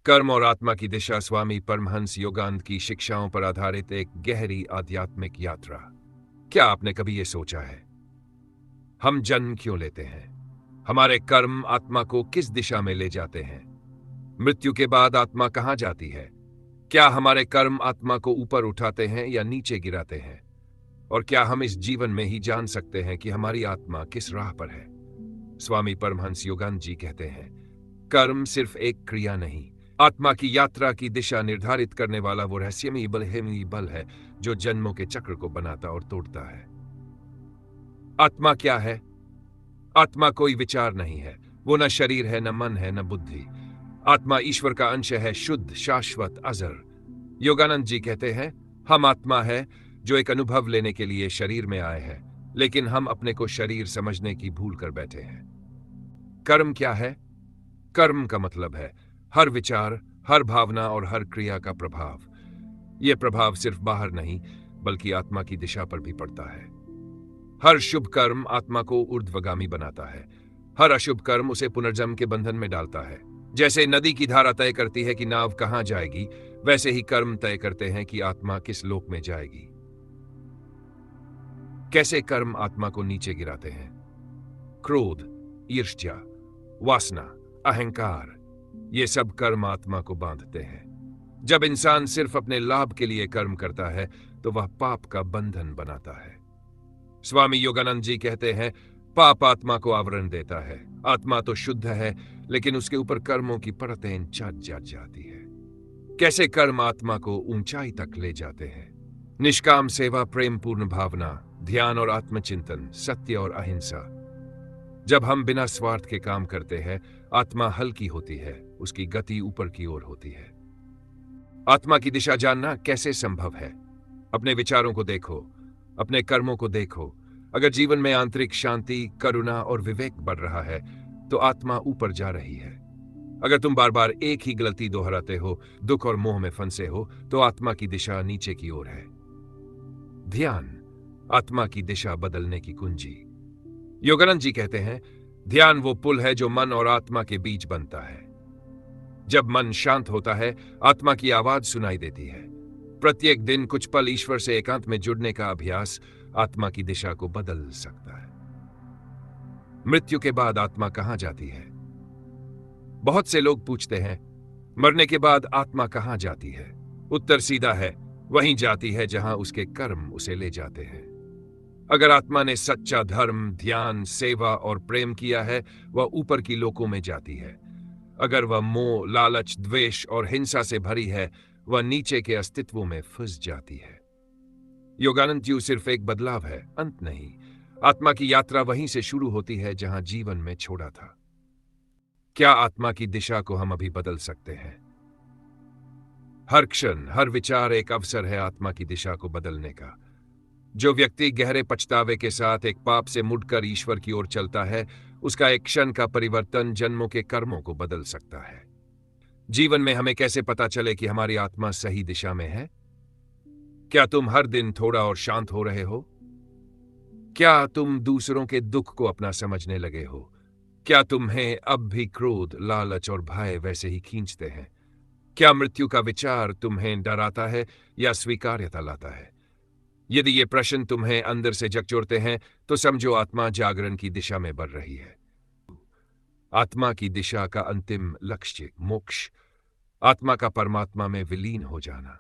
कर्म और आत्मा की दिशा स्वामी परमहंस योगानंद की शिक्षाओं पर आधारित एक गहरी आध्यात्मिक यात्रा। क्या आपने कभी ये सोचा है, हम जन्म क्यों लेते हैं? हमारे कर्म आत्मा को किस दिशा में ले जाते हैं? मृत्यु के बाद आत्मा कहां जाती है? क्या हमारे कर्म आत्मा को ऊपर उठाते हैं या नीचे गिराते हैं? और क्या हम इस जीवन में ही जान सकते हैं कि हमारी आत्मा किस राह पर है? स्वामी परमहंस योगानंद जी कहते हैं, कर्म सिर्फ एक क्रिया नहीं, आत्मा की यात्रा की दिशा निर्धारित करने वाला वो रहस्यमयी बल है जो जन्मों के चक्र को बनाता और तोड़ता है। आत्मा क्या है? आत्मा कोई विचार नहीं है, वो न शरीर है, न मन है, न बुद्धि। आत्मा ईश्वर का अंश है, शुद्ध, शाश्वत, अजर। योगानंद जी कहते हैं, हम आत्मा है जो एक अनुभव लेने के लिए शरीर में आए हैं, लेकिन हम अपने को शरीर समझने की भूल कर बैठे हैं। कर्म क्या है? कर्म का मतलब है हर विचार, हर भावना और हर क्रिया का प्रभाव। यह प्रभाव सिर्फ बाहर नहीं, बल्कि आत्मा की दिशा पर भी पड़ता है। हर शुभ कर्म आत्मा को ऊर्ध्वगामी बनाता है, हर अशुभ कर्म उसे पुनर्जन्म के बंधन में डालता है। जैसे नदी की धारा तय करती है कि नाव कहां जाएगी, वैसे ही कर्म तय करते हैं कि आत्मा किस लोक में जाएगी। कैसे कर्म आत्मा को नीचे गिराते हैं? क्रोध, ईर्ष्या, वासना, अहंकार, ये सब कर्म आत्मा को बांधते हैं। जब इंसान सिर्फ अपने लाभ के लिए कर्म करता है तो वह पाप का बंधन बनाता है। स्वामी योगानंद जी कहते हैं, पाप आत्मा को आवरण देता है। आत्मा तो शुद्ध है, लेकिन उसके ऊपर कर्मों की परतें जट जाती है। कैसे कर्म आत्मा को ऊंचाई तक ले जाते हैं? निष्काम सेवा, प्रेम पूर्ण भावना, ध्यान और आत्मचिंतन, सत्य और अहिंसा। जब हम बिना स्वार्थ के काम करते हैं, आत्मा हल्की होती है, उसकी गति ऊपर की ओर होती है। आत्मा की दिशा जानना कैसे संभव है? अपने विचारों को देखो, अपने कर्मों को देखो। अगर जीवन में आंतरिक शांति, करुणा और विवेक बढ़ रहा है, तो आत्मा ऊपर जा रही है। अगर तुम बार बार एक ही गलती दोहराते हो, दुख और मोह में फंसे हो, तो आत्मा की दिशा नीचे की ओर है। ध्यान, आत्मा की दिशा बदलने की कुंजी। योगानंद जी कहते हैं, ध्यान वो पुल है जो मन और आत्मा के बीच बनता है। जब मन शांत होता है, आत्मा की आवाज सुनाई देती है। प्रत्येक दिन कुछ पल ईश्वर से एकांत में जुड़ने का अभ्यास आत्मा की दिशा को बदल सकता है। मृत्यु के बाद आत्मा कहां जाती है? बहुत से लोग पूछते हैं, मरने के बाद आत्मा कहां जाती है? उत्तर सीधा है, वहीं जाती है जहां उसके कर्म उसे ले जाते हैं। अगर आत्मा ने सच्चा धर्म, ध्यान, सेवा और प्रेम किया है, वह ऊपर की लोकों में जाती है। अगर वह मोह, लालच, द्वेष और हिंसा से भरी है, वह नीचे के अस्तित्वों में फंस जाती है। योगानंद जी सिर्फ एक बदलाव है, अंत नहीं। आत्मा की यात्रा वहीं से शुरू होती है जहां जीवन में छोड़ा था। क्या आत्मा की दिशा को हम अभी बदल सकते हैं? हर क्षण, हर विचार एक अवसर है आत्मा की दिशा को बदलने का। जो व्यक्ति गहरे पछतावे के साथ एक पाप से मुड़कर ईश्वर की ओर चलता है, उसका एक क्षण का परिवर्तन जन्मों के कर्मों को बदल सकता है। जीवन में हमें कैसे पता चले कि हमारी आत्मा सही दिशा में है? क्या तुम हर दिन थोड़ा और शांत हो रहे हो? क्या तुम दूसरों के दुख को अपना समझने लगे हो? क्या तुम्हें अब भी क्रोध, लालच और भय वैसे ही खींचते हैं? क्या मृत्यु का विचार तुम्हें डराता है या स्वीकार्यता लाता है? यदि ये प्रश्न तुम्हें अंदर से झकझोरते हैं, तो समझो आत्मा जागरण की दिशा में बढ़ रही है। आत्मा की दिशा का अंतिम लक्ष्य मोक्ष, आत्मा का परमात्मा में विलीन हो जाना।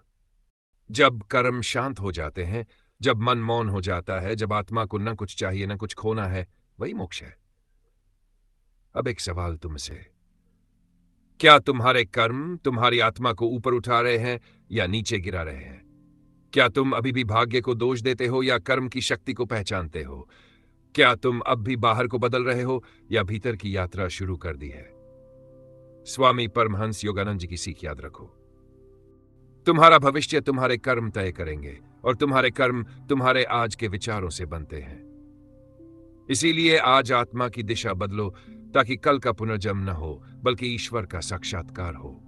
जब कर्म शांत हो जाते हैं, जब मन मौन हो जाता है, जब आत्मा को न कुछ चाहिए न कुछ खोना है, वही मोक्ष है। अब एक सवाल तुमसे, क्या तुम्हारे कर्म तुम्हारी आत्मा को ऊपर उठा रहे हैं या नीचे गिरा रहे हैं? क्या तुम अभी भी भाग्य को दोष देते हो या कर्म की शक्ति को पहचानते हो? क्या तुम अब भी बाहर को बदल रहे हो या भीतर की यात्रा शुरू कर दी है? स्वामी परमहंस योगानंद जी की सीख याद रखो, तुम्हारा भविष्य तुम्हारे कर्म तय करेंगे और तुम्हारे कर्म तुम्हारे आज के विचारों से बनते हैं। इसीलिए आज आत्मा की दिशा बदलो, ताकि कल का पुनर्जन्म न हो, बल्कि ईश्वर का साक्षात्कार हो।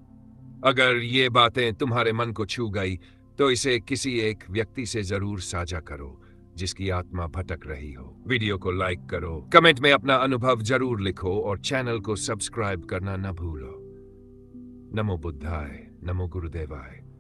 अगर ये बातें तुम्हारे मन को छू गई, तो इसे किसी एक व्यक्ति से जरूर साझा करो जिसकी आत्मा भटक रही हो। वीडियो को लाइक करो, कमेंट में अपना अनुभव जरूर लिखो और चैनल को सब्सक्राइब करना न भूलो। नमो बुद्धाय, नमो गुरुदेवाय।